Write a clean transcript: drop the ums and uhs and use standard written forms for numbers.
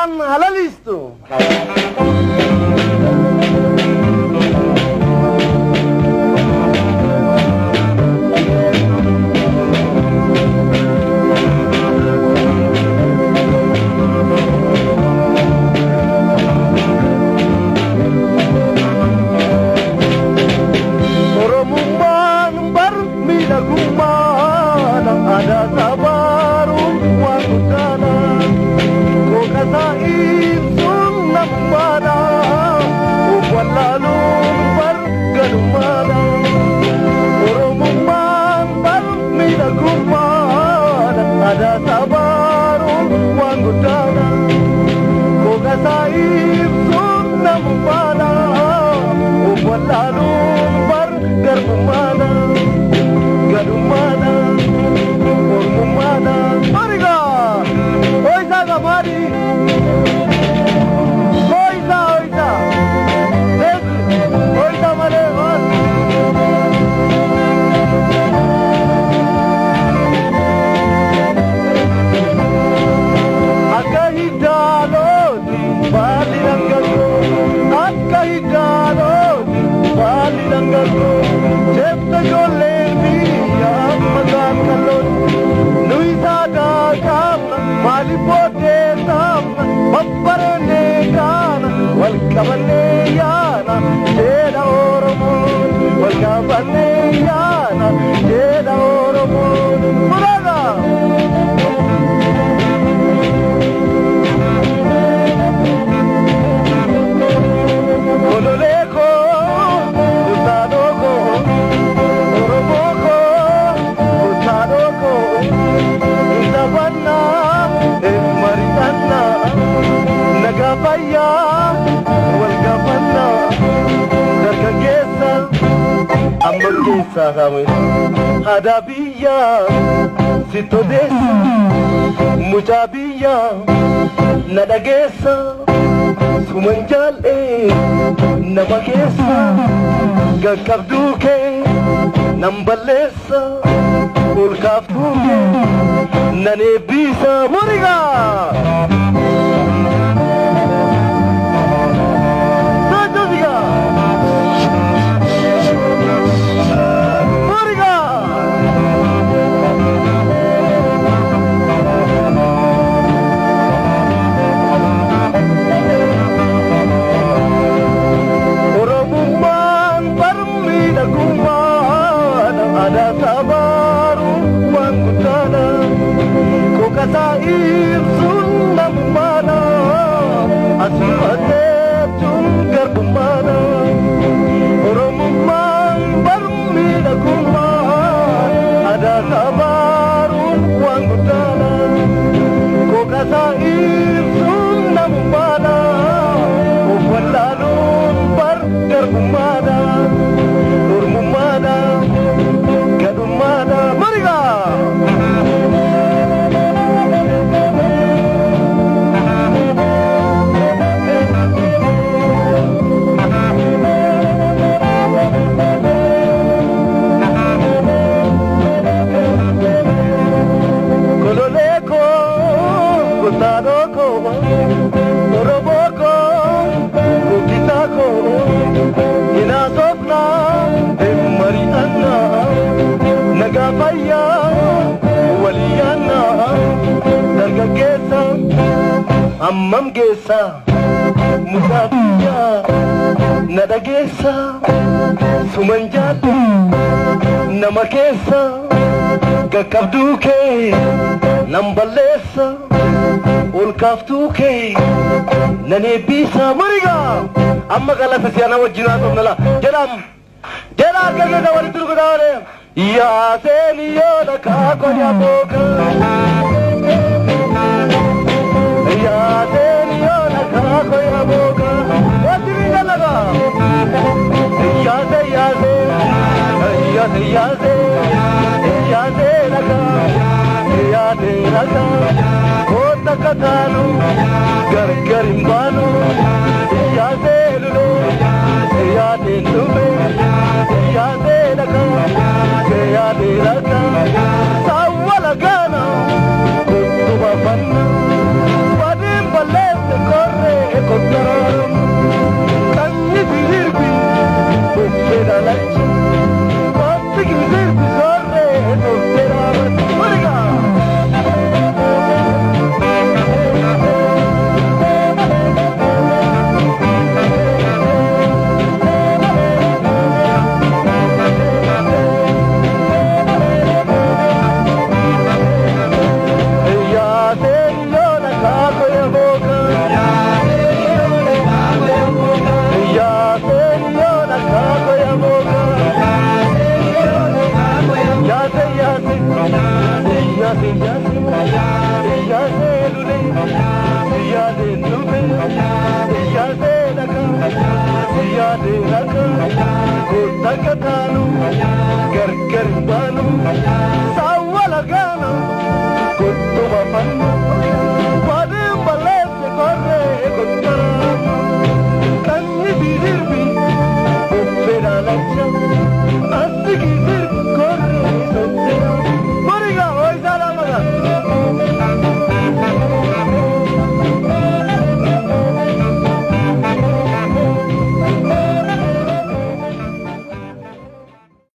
Oromummaañ halalistu. Oromummaañ bar miidagummaadha ada sabaru wangutana ko kasaib sunnammaadha wallalun bar gadummaadha Oromummaañ bar miidagummaadha ada sabaru wangutana ko kasaib sunnammaadha wallalun bar gadummaadha gadummaadha Oromummaaña mariga oisa gamari oisa oisa mare vas akahidalo balirangalo akahidalo balirangalo chepta jolle biya magan kalon nuisa da kam malipote tam babbarne kana wal kabane yana jeda Oromummaañ wal kabane yana jeda Oromummaañ murada Ololeko utadoko Oromoko utadoko Indabanna maritanna nagapaya walgabanna dargaggeessa ammalgeessa kamu hadabiya sitodeessa mucabiya nadageessa sumanjaalle nama keessa gaggabduuke namballeessa ulkaaftuuke naneebbisa muriga Sajoziga muriga Oromummaañ bar miidagummaadha ada sabaru wangutana ko kasaib sunnammaadha asifatechun garbummaadha Oromummaañ bar miidagummaadha ada sabaru wangutana ko kasaib sunnammaadha wallalun bar garbummaadha Oromummaaña gadummaadha mariga kololeko kutadoko oroboko kukitako inasokna maritanna nagapaya waliyanna dargaggeessa ammam geessa musabiya nadageessa sumanjaalle nama keessa gaggabduuke namballeessa ulkaaftuuke naneebbisa mariga amma galata siyana wajjinaa somnala jedham jedha argaggeessa walitti rukutaane yaaseen yoona kaakonya booka yaaseen yoona kaakonya booka wajjini jalaga yaase yaase yaase yaase yaase laga yaase laga kota katalu gargarin banu yaase lulu yaase lulu yaase laga yaase laga sawala gana kutuba banna wadin balete yaade nube yaade laka yaade laka ko takatanu gar gar banu